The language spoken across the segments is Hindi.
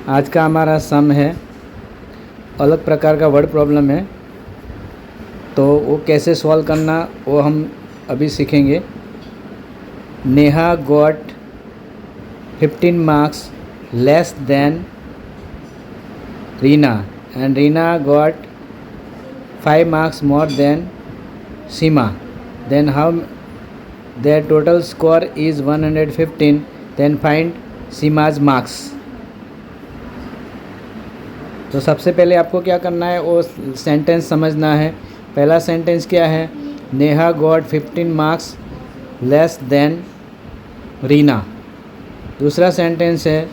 आज का हमारा सम है, अलग प्रकार का वर्ड प्रॉब्लम है, तो वो कैसे सॉल्व करना वो हम अभी सीखेंगे। Neha got 15 marks less than Reena and Reena got 5 marks more than Seema, then how their total score is 115, then find Sima's marks। तो सबसे पहले आपको क्या करना है, वो सेंटेंस समझना है। पहला सेंटेंस क्या है, Neha got 15 marks less than Reena. दूसरा सेंटेंस है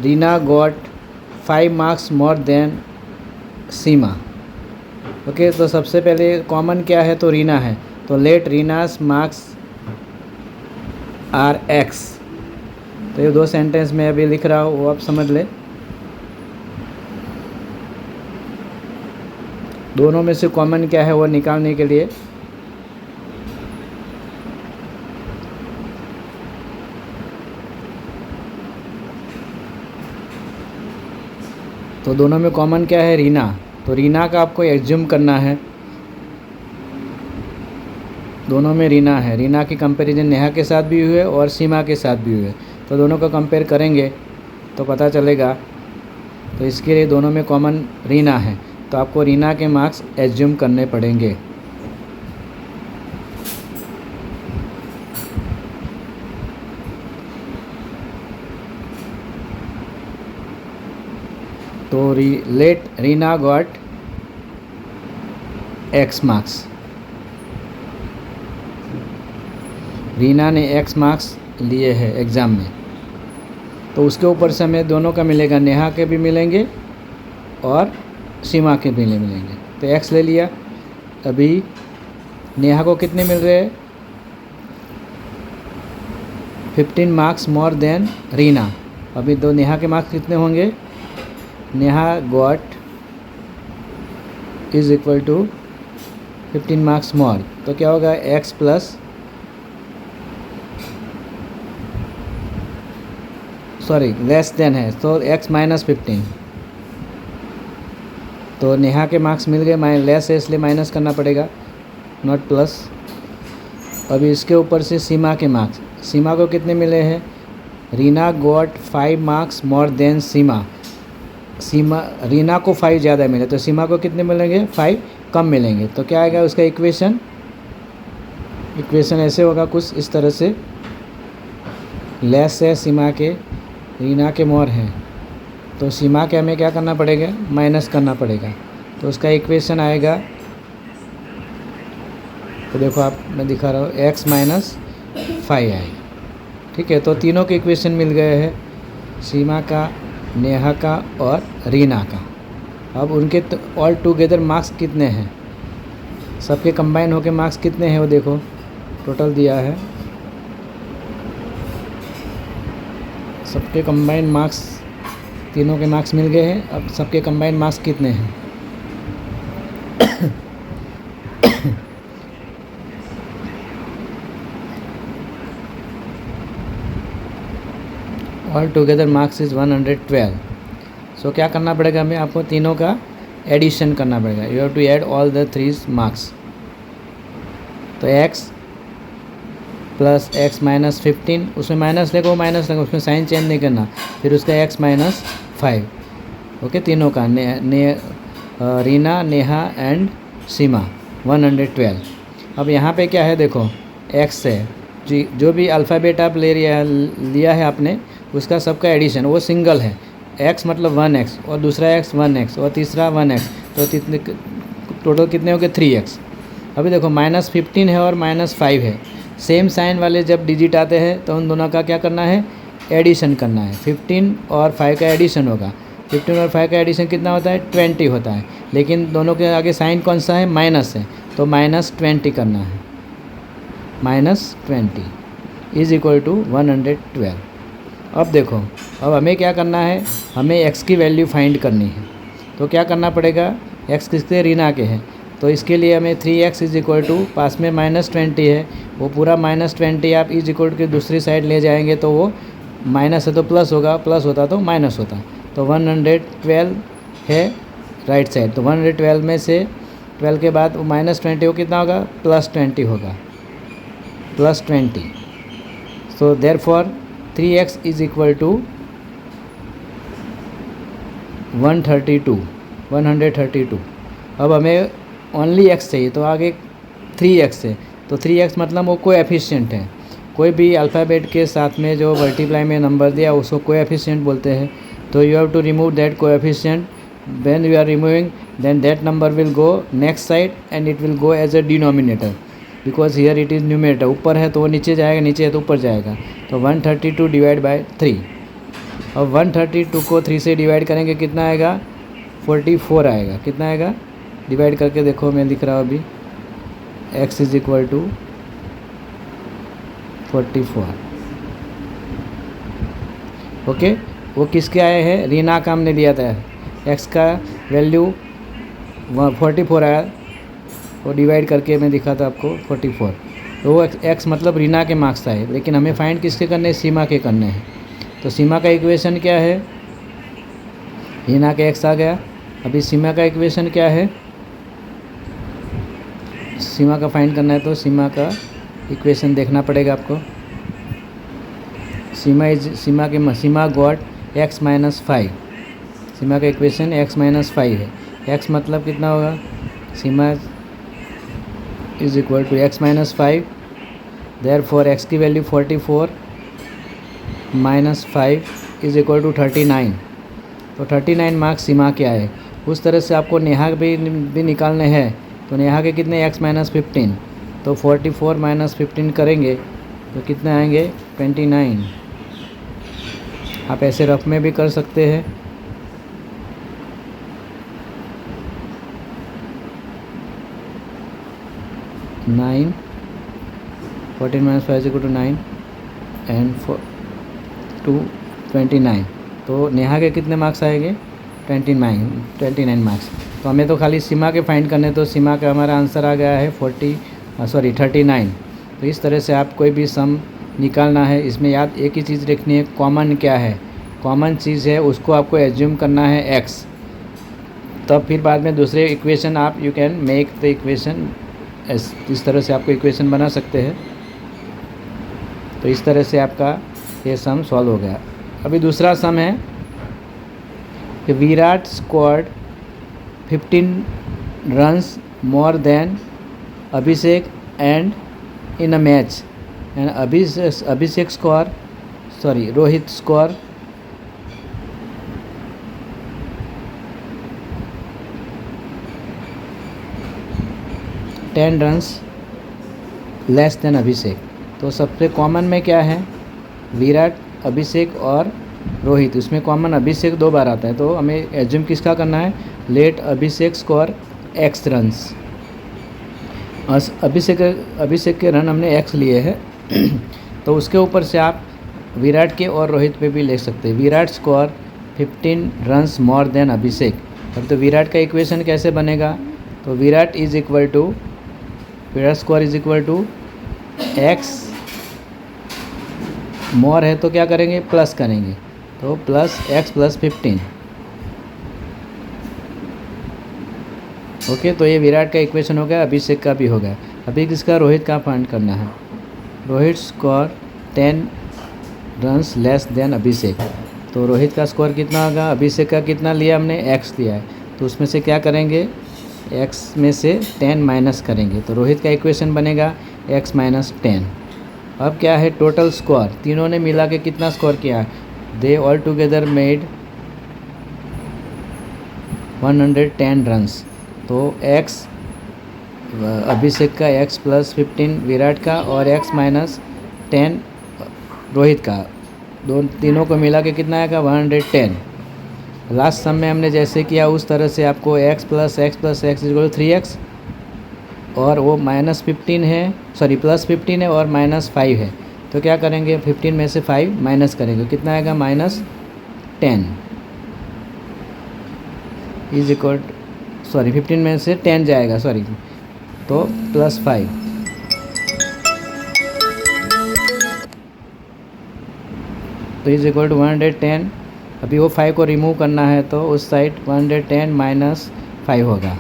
Reena got 5 marks more than Seema. Okay, तो सबसे पहले कॉमन क्या है, तो रीना है, तो late Reena's marks are x. तो ये दो सेंटेंस में अभी लिख रहा हूँ, वो आप समझ ले। दोनों में से कॉमन क्या है वो निकालने के लिए तो दोनों में कॉमन क्या है, रीना। तो रीना का आपको एज्यूम करना है, दोनों में रीना है। रीना की कंपैरिजन नेहा के साथ भी हुई है और सीमा के साथ भी हुई है, तो दोनों को कंपेयर करेंगे तो पता चलेगा। तो इसके लिए दोनों में कॉमन रीना है, तो आपको रीना के मार्क्स एज्यूम करने पड़ेंगे। तो let Reena got x marks, Reena ने एक्स मार्क्स लिए हैं एग्ज़ाम में, तो उसके ऊपर से हमें दोनों का मिलेगा, नेहा के भी मिलेंगे और सीमा के भी मिलेंगे। तो एक्स ले लिया। अभी नेहा को कितने मिल रहे हैं, 15 मार्क्स मोर देन रीना। अभी दो नेहा के मार्क्स कितने होंगे, Neha got is equal to 15 marks more, तो क्या होगा एक्स प्लस लेस देन है, तो x माइनस 15। तो नेहा के मार्क्स मिल गए, लेस है इसलिए माइनस करना पड़ेगा, नॉट प्लस। अभी इसके ऊपर से सीमा के मार्क्स, सीमा को कितने मिले हैं, Reena got 5 marks more than Seema. Reena को 5 ज़्यादा मिले, तो सीमा को कितने मिलेंगे, 5 कम मिलेंगे। तो क्या आएगा उसका इक्वेशन ऐसे होगा कुछ इस तरह से, लेस है सीमा के, रीना के मोर हैं, तो सीमा के हमें क्या करना पड़ेगा, माइनस करना पड़ेगा। तो उसका इक्वेशन आएगा, तो देखो आप मैं दिखा रहा हूँ, x माइनस 5 आएगा। ठीक है, तो तीनों के इक्वेशन मिल गए हैं, सीमा का, नेहा का और रीना का। अब उनके ऑल टुगेदर मार्क्स कितने हैं, सबके कंबाइन होके मार्क्स कितने हैं वो देखो, टोटल दिया है, सबके कंबाइंड मार्क्स, तीनों के मार्क्स मिल गए हैं। अब सबके कंबाइंड मार्क्स कितने हैं ऑल टुगेदर मार्क्स इज़ 112। सो क्या करना पड़ेगा हमें, आपको तीनों का एडिशन करना पड़ेगा, you have to add all the 3 marks. तो x प्लस एक्स माइनस 15, उसमें माइनस लेगा, वो माइनस लेगा, उसमें साइन चेंज नहीं करना, फिर उसका x माइनस 5। ओके, तीनों का रीना, नेहा एंड सीमा 112। अब यहाँ पे क्या है देखो, x है जी, जो भी अल्फ़ाबेट आप लिया है आपने, उसका सबका एडिशन वो सिंगल है, x मतलब 1x और दूसरा x 1x और तीसरा 1x, तो टोटल कितने हो गए 3x। अभी देखो -15 है और -5 है, सेम साइन वाले जब डिजिट आते हैं तो उन दोनों का क्या करना है, एडिशन करना है। 15 और 5 का एडिशन होगा, 15 और 5 का एडिशन कितना होता है, 20 होता है, लेकिन दोनों के आगे साइन कौन सा है, माइनस है, तो -20 करना है, -20 इज़ इक्वल टू 112। अब देखो, अब हमें क्या करना है, हमें x की वैल्यू फाइंड करनी है। तो क्या करना पड़ेगा, x किसके, रीना के हैं, तो इसके लिए हमें 3x इज़ इक्वल टू, पास में -20 है, वो पूरा -20 आप इज इक्वल के दूसरी साइड ले जाएंगे तो वो माइनस है तो प्लस होगा, प्लस होता तो माइनस होता, तो 112 है राइट साइड, तो 112 में से 12 के बाद वो -20 हो कितना होगा, +20 होगा, +20। So therefore 3x is equal to 132। अब हमें ओनली x चाहिए, तो आगे 3x है, तो 3x मतलब वो कोएफिशिएंट है। कोई भी अल्फ़ाबेट के साथ में जो मल्टीप्लाई में नंबर दिया उसको कोएफिशिएंट बोलते हैं। तो you have to remove that coefficient. When you are removing, then that number will go next side and it will go as a denominator, because here it is numerator. ऊपर है तो वो नीचे जाएगा, नीचे है तो ऊपर जाएगा। तो 132 डिवाइड बाय 3। अब 132 को 3 से डिवाइड करेंगे, कितना आएगा, 44 आएगा। कितना आएगा, डिवाइड करके देखो, मैं लिख रहा हूँ अभी, x is equal to 44। Okay, वो किसके आए हैं, रीना का हमने लिया था। x का वैल्यू 44 आया, वो डिवाइड करके मैं दिखा था आपको 44। तो वो x मतलब रीना के मार्क्स आए, लेकिन हमें फाइंड किसके करने हैं, सीमा के करने हैं। तो सीमा का इक्वेशन क्या है, रीना का x आ गया। अभी सीमा का इक्वेशन क्या है, सीमा का फाइंड करना है, तो सीमा का इक्वेशन देखना पड़ेगा आपको। सीमा गॉट x - 5। सीमा का इक्वेशन x - 5 है। x मतलब कितना होगा, Seema is equal to x - 5। Therefore x की वैल्यू 44 - 5 इज इक्वल टू 39। तो 39 मार्क्स सीमा के आए। उस तरह से आपको नेहा भी निकालने हैं। तो नेहा के कितने, x - 15। तो 44 - 15 करेंगे तो कितने आएंगे, 29। आप ऐसे रफ में भी कर सकते हैं। Nine 14 - 5 = 9 and 29। तो नेहा के कितने मार्क्स आएंगे, 29 मार्क्स। तो हमें तो खाली सीमा के फाइंड करने, तो सीमा का हमारा आंसर आ गया है 39। तो इस तरह से आप कोई भी सम निकालना है, इसमें याद एक ही चीज़ रखनी है, कॉमन क्या है, कॉमन चीज़ है उसको आपको एज्यूम करना है x। तब फिर बाद में दूसरे इक्वेशन आप you can make the equation S. इस तरह से आपको इक्वेशन बना सकते हैं। तो इस तरह से आपका ये सम सॉल्व हो गया। अभी दूसरा सम है कि Virat scored 15 runs more than Abhishek and in a match, and Rohit score 10 runs less than Abhishek. तो सबसे कॉमन में क्या है, विराट, अभिषेक और रोहित। उसमें कॉमन अभिषेक 2 बार आता है, तो हमें एज्यूम किसका करना है, लेट अभिषेक स्कोर x रन्स। अभिषेक के रन हमने x लिए हैं तो उसके ऊपर से आप विराट के और रोहित पे भी ले सकते हैं। Virat score 15 runs more than Abhishek. अब तो विराट का इक्वेशन कैसे बनेगा, तो Virat score is equal to x, more है तो क्या करेंगे, प्लस करेंगे, तो प्लस x + 15। ओके, तो ये विराट का इक्वेशन हो गया, अभिषेक का भी हो गया। अभी किसका, रोहित का फाइंड करना है। Rohit score 10 runs less than Abhishek. तो रोहित का स्कोर कितना होगा, अभिषेक का कितना लिया हमने, x लिया है, तो उसमें से क्या करेंगे, x में से 10 माइनस करेंगे। तो रोहित का इक्वेशन बनेगा x - 10। अब क्या है, टोटल स्कोर, तीनों ने मिला के कितना स्कोर किया, they all together made 110 runs. तो x अभिषेक का, x + 15 विराट का, और x - 10 रोहित का, तीनों को मिला के कितना आएगा, 110। लास्ट सम में हमने जैसे किया उस तरह से आपको x + x + x = 3x, और वो -15 है, सॉरी +15 है और -5 है। तो क्या करेंगे, 15 में से 5 माइनस करेंगे, कितना आएगा, -10 इज इक्वल, सॉरी 15 में से 10 जाएगा, सॉरी, तो +5। तो इज इक्वल टू 110। अभी वो 5 को रिमूव करना है तो उस साइड 110 माइनस 5 होगा,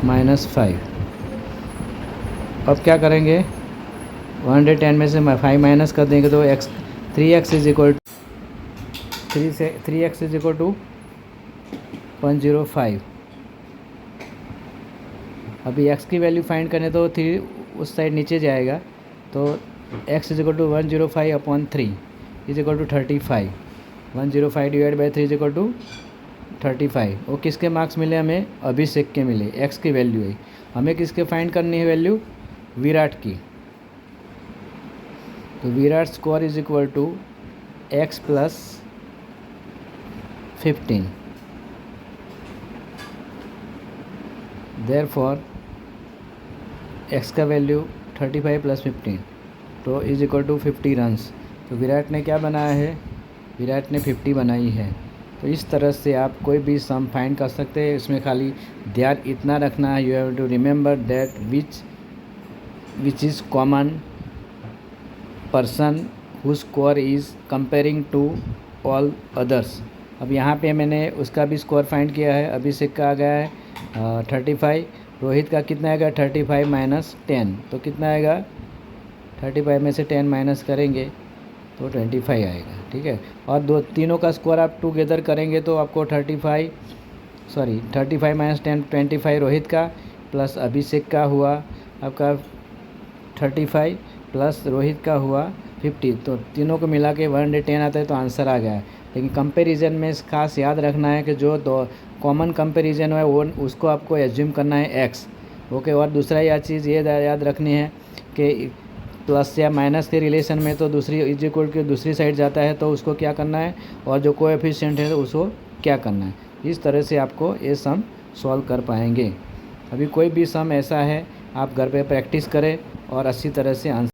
-5। अब क्या करेंगे, 110 में से 5 माइनस कर देंगे तो 3x is equal 3x is equal to 105। अभी x की वैल्यू फाइंड करने तो 3 उस साइड नीचे जाएगा, तो x is equal to 105/3 is equal to 35। 105 divide by 3 is equal to 35। वो किसके मार्क्स मिले हमें, अभिषेक के मिले, x की वैल्यू है। हमें किसके फाइंड करनी है वैल्यू, विराट की। तो Virat score is equal to x plus 15। Therefore x का वैल्यू 35 प्लस 15 तो इज इक्वल टू 50 रन्स। तो विराट ने क्या बनाया है, विराट ने 50 बनाई है। तो इस तरह से आप कोई भी सम फाइंड कर सकते हैं। इसमें खाली ध्यान इतना रखना है, you have to remember that which is common person who score is comparing to all others. अब यहाँ पे मैंने उसका भी स्कोर फाइंड किया है। अभिषेक का आ गया है 35, रोहित का कितना आएगा 35 माइनस 10, तो कितना आएगा 35 में से 10 माइनस करेंगे तो 25 आएगा, ठीक है। और तीनों का स्कोर आप टुगेदर करेंगे तो आपको 35 माइनस 10 25 रोहित का प्लस अभिषेक का हुआ आपका 35 प्लस रोहित का हुआ 50, तो तीनों को मिला के 110 आता है, तो आंसर आ गया है। लेकिन कंपैरिजन में खास याद रखना है कि जो दो कॉमन कंपैरिजन है वो उसको आपको एज्यूम करना है x, ओके। और दूसरा यह चीज़ ये याद रखनी है कि प्लस या माइनस के रिलेशन में तो दूसरी इज इक्वल की दूसरी साइड जाता है तो उसको क्या करना है, और जो कोएफिशिएंट है तो उसको क्या करना है। इस तरह से आपको ये सम सॉल्व कर पाएंगे। अभी कोई भी सम ऐसा है आप घर पे प्रैक्टिस करें और अच्छी तरह से आंसर